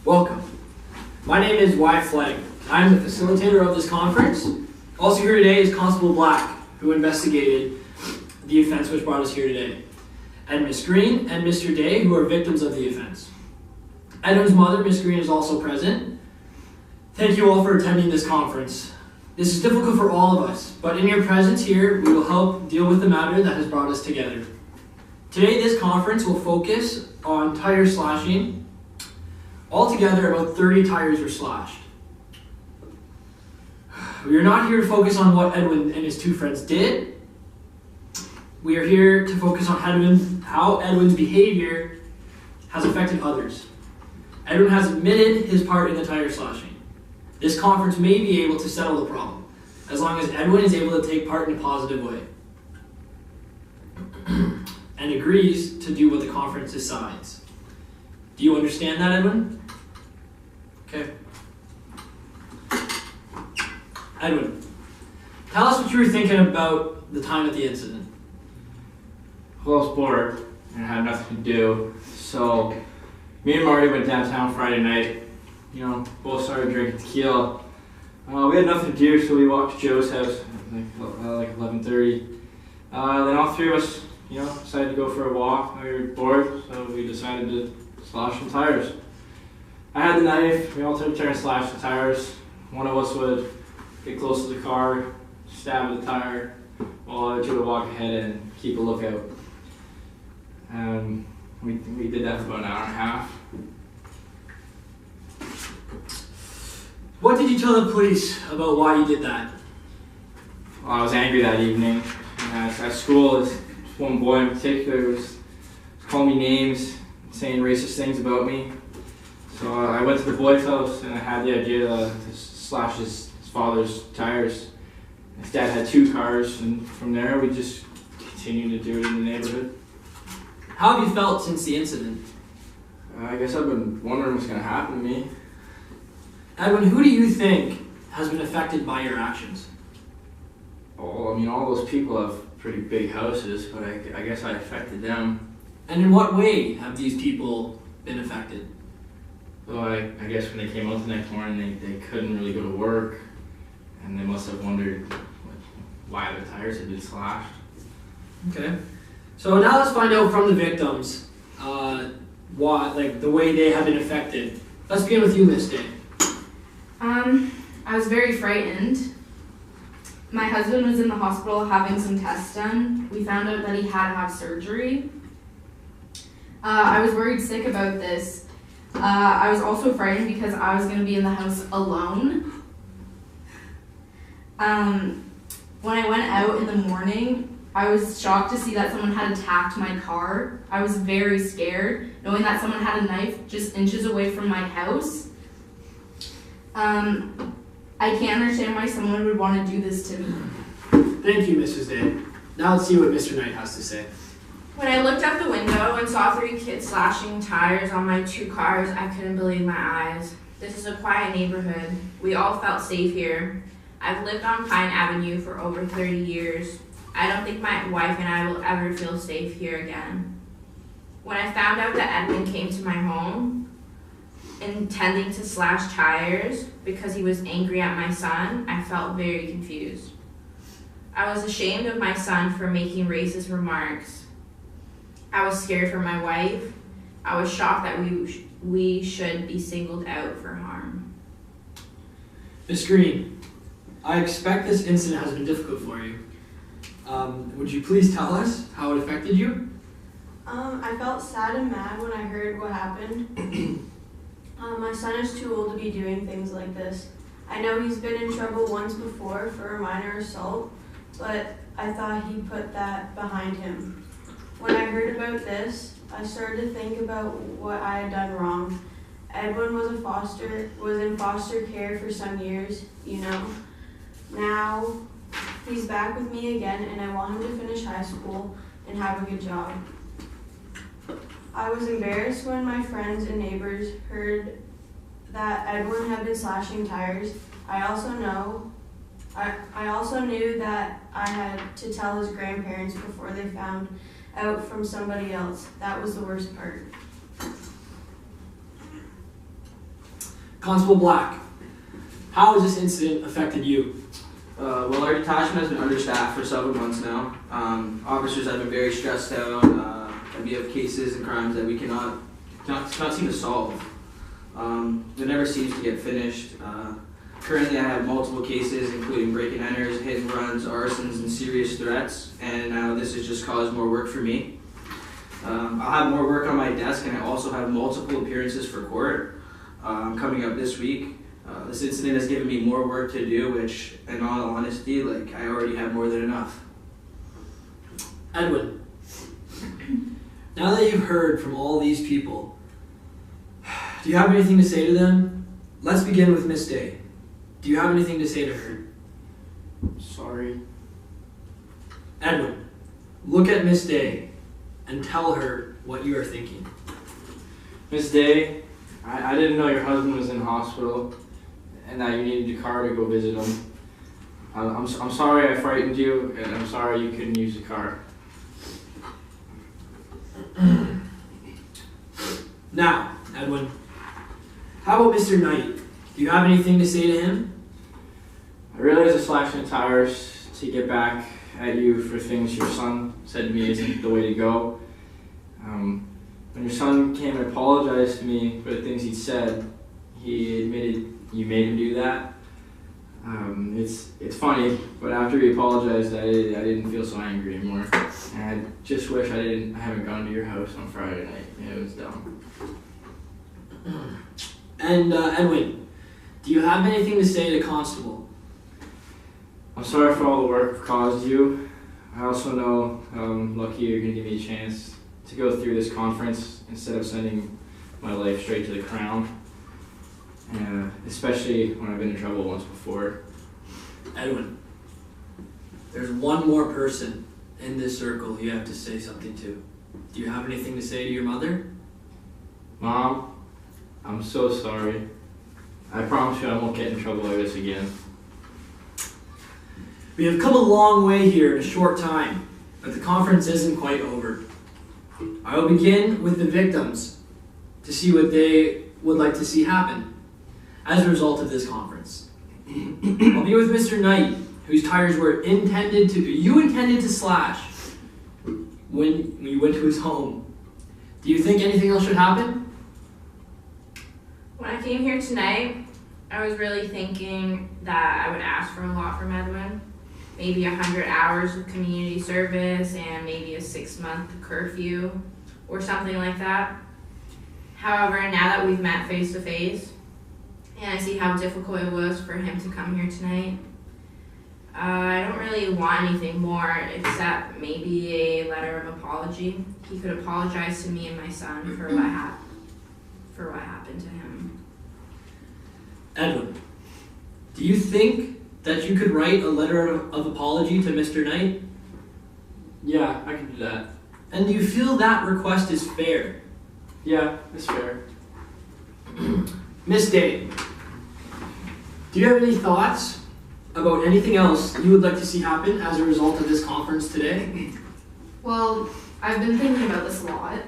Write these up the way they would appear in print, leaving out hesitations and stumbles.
Welcome. My name is Wyatt Fleming. I'm the facilitator of this conference. Also here today is Constable Black, who investigated the offense which brought us here today, and Miss Green and Mr. Day, who are victims of the offense. Edwin's mother, Miss Green, is also present. Thank you all for attending this conference. This is difficult for all of us, but in your presence here, we will help deal with the matter that has brought us together. Today, this conference will focus on tire slashing. Altogether, about 30 tires were slashed. We are not here to focus on what Edwin and his two friends did. We are here to focus on how Edwin's behavior has affected others. Edwin has admitted his part in the tire slashing. This conference may be able to settle the problem, as long as Edwin is able to take part in a positive way and agrees to do what the conference decides. Do you understand that, Edwin? Okay. Edwin, tell us what you were thinking about the time of the incident. Well, I was bored and I had nothing to do, so me and Marty went downtown Friday night. Both started drinking tequila. We had nothing to do, so we walked to Joe's house at like 11:30. Then all three of us, decided to go for a walk. We were bored, so we decided to slash some tires. I had the knife. We all took turns slashing the tires. One of us would get close to the car, stab the tire, while the other two would walk ahead and keep a lookout. We did that for about an hour and a half. What did you tell the police about why you did that? Well, I was angry that evening. At school, this one boy in particular was calling me names, saying racist things about me. So I went to the boy's house and I had the idea to slash his father's tires. His dad had 2 cars, and from there we just continued to do it in the neighborhood. How have you felt since the incident? I guess I've been wondering what's going to happen to me. Edwin, who do you think has been affected by your actions? Well, all those people have pretty big houses, but I guess I affected them. And in what way have these people been affected? Well, I guess when they came out the next morning, they couldn't really go to work, and they must have wondered why their tires had been slashed. Okay. So now let's find out from the victims the way they have been affected. Let's begin with you, Miss Day. I was very frightened. My husband was in the hospital having some tests done. We found out that he had to have surgery. I was worried sick about this. I was also frightened because I was going to be in the house alone. When I went out in the morning, I was shocked to see that someone had attacked my car. I was very scared, knowing that someone had a knife just inches away from my house. I can't understand why someone would want to do this to me. Thank you, Mrs. Day. Now let's see what Mr. Knight has to say. When I looked out the window and saw 3 kids slashing tires on my 2 cars, I couldn't believe my eyes. This is a quiet neighborhood. We all felt safe here. I've lived on Pine Avenue for over 30 years. I don't think my wife and I will ever feel safe here again. When I found out that Edwin came to my home intending to slash tires because he was angry at my son, I felt very confused. I was ashamed of my son for making racist remarks. I was scared for my wife. I was shocked that we should be singled out for harm. Miss Green, I expect this incident has been difficult for you. Would you please tell us how it affected you? I felt sad and mad when I heard what happened. My son is too old to be doing things like this. I know he's been in trouble once before for a minor assault, but I thought he put that behind him. When I heard about this, I started to think about what I had done wrong. Edwin was in foster care for some years, Now he's back with me again, and I want him to finish high school and have a good job. I was embarrassed when my friends and neighbors heard that Edwin had been slashing tires. I also knew that I had to tell his grandparents before they found out from somebody else. That was the worst part. Constable Black, how has this incident affected you? Well, our detachment has been understaffed for several months now. Officers have been very stressed out, and we have cases and crimes that we cannot seem to solve. It never seems to get finished. Currently, I have multiple cases, including break-and-enters, hit-and-runs, arsons, and serious threats, and now this has just caused more work for me. I'll have more work on my desk, and I also have multiple appearances for court coming up this week. This incident has given me more work to do, which, in all honesty, I already have more than enough. Edwin, now that you've heard from all these people, do you have anything to say to them? Let's begin with Miss Day. Do you have anything to say to her? Sorry. Edwin, look at Miss Day and tell her what you are thinking. Miss Day, I didn't know your husband was in hospital and that you needed your car to go visit him. I'm sorry I frightened you, and I'm sorry you couldn't use the car. Now, Edwin, how about Mr. Knight? Do you have anything to say to him? I realize the slashing tires to get back at you for things your son said to me isn't the way to go. When your son came and apologized to me for the things he said, he admitted you made him do that. It's funny, but after he apologized, I didn't feel so angry anymore. And I just wish I haven't gone to your house on Friday night. Yeah, it was dumb. And Edwin, do you have anything to say to Constable? I'm sorry for all the work I've caused you. I also know how lucky you're going to give me a chance to go through this conference instead of sending my life straight to the crown. Especially when I've been in trouble once before. Edwin, there's one more person in this circle you have to say something to. Do you have anything to say to your mother? Mom, I'm so sorry. I promise you I won't get in trouble like this again. We have come a long way here in a short time, but the conference isn't quite over. I will begin with the victims to see what they would like to see happen as a result of this conference. I'll be with Mr. Knight, whose tires were intended to slash when you went to his home. Do you think anything else should happen? When I came here tonight, I was really thinking that I would ask for a lot from Edwin. Maybe 100 hours of community service and maybe a 6-month curfew or something like that. However, now that we've met face to face and I see how difficult it was for him to come here tonight, I don't really want anything more except maybe a letter of apology. He could apologize to me and my son for what happened to him. Edwin, do you think that you could write a letter of apology to Mr. Knight? Yeah, I can do that. And do you feel that request is fair? Yeah, it's fair. Miss Day, do you have any thoughts about anything else you would like to see happen as a result of this conference today? Well, I've been thinking about this a lot.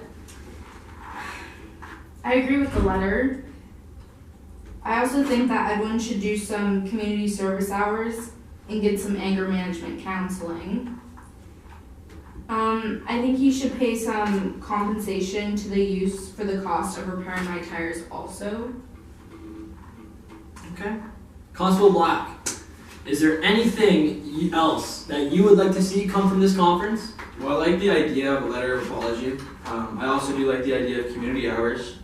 I agree with the letter. I also think that Edwin should do some community service hours and get some anger management counseling. I think he should pay some compensation to the youth for the cost of repairing my tires also. Okay. Constable Black, is there anything else that you would like to see come from this conference? Well, I like the idea of a letter of apology. I also do like the idea of community hours.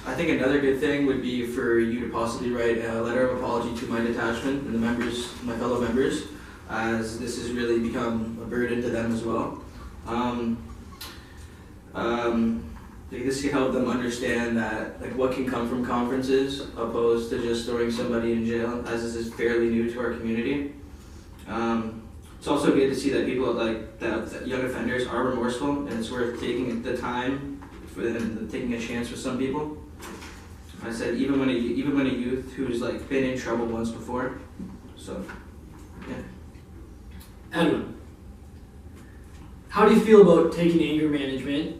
I think another good thing would be for you to possibly write a letter of apology to my detachment and my fellow members, as this has really become a burden to them as well. This can help them understand that what can come from conferences opposed to just throwing somebody in jail, as this is fairly new to our community. It's also good to see that people that young offenders are remorseful, and it's worth taking the time for them, taking a chance with some people. I said even when a youth who's been in trouble once before. So, yeah. Edwin, how do you feel about taking anger management,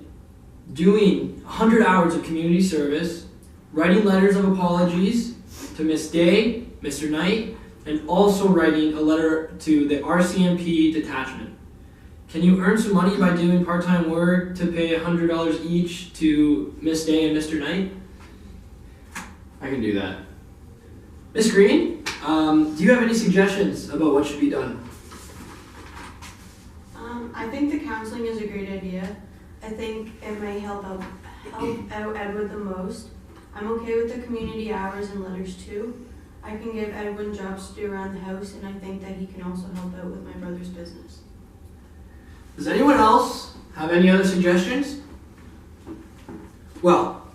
doing 100 hours of community service, writing letters of apologies, to Miss Day, Mr. Knight, and also writing a letter to the RCMP detachment. Can you earn some money by doing part-time work to pay $100 each to Miss Day and Mr. Knight? I can do that. Miss Green, do you have any suggestions about what should be done? I think the counseling is a great idea. I think it may help out Edward the most. I'm okay with the community hours and letters too. I can give Edwin jobs to do around the house, and I think that he can also help out with my brother's business. Does anyone else have any other suggestions? Well,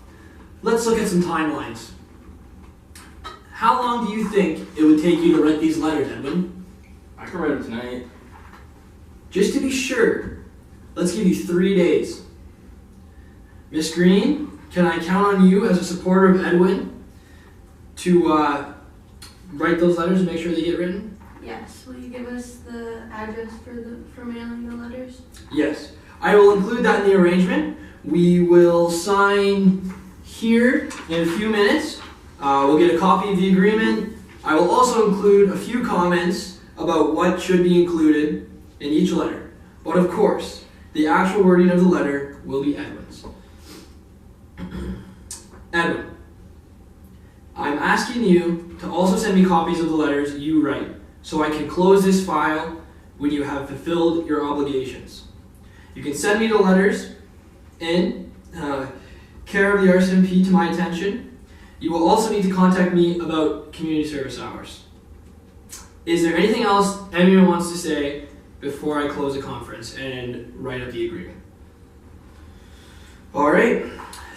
let's look at some timelines. How long do you think it would take you to write these letters, Edwin? I can write them tonight. Just to be sure, let's give you 3 days. Miss Green, can I count on you as a supporter of Edwin to write those letters and make sure they get written? Yes. Will you give us the address for mailing the letters? Yes. I will include that in the arrangement. We will sign here in a few minutes. We'll get a copy of the agreement. I will also include a few comments about what should be included in each letter. But of course, the actual wording of the letter will be Edwin's. Edwin, I'm asking you to also send me copies of the letters you write so I can close this file when you have fulfilled your obligations. You can send me the letters in care of the RCMP to my attention. You will also need to contact me about community service hours. Is there anything else anyone wants to say before I close the conference and write up the agreement? All right.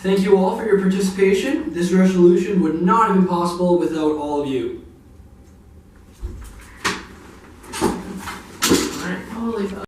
Thank you all for your participation. This resolution would not have been possible without all of you. All right. Holy fuck.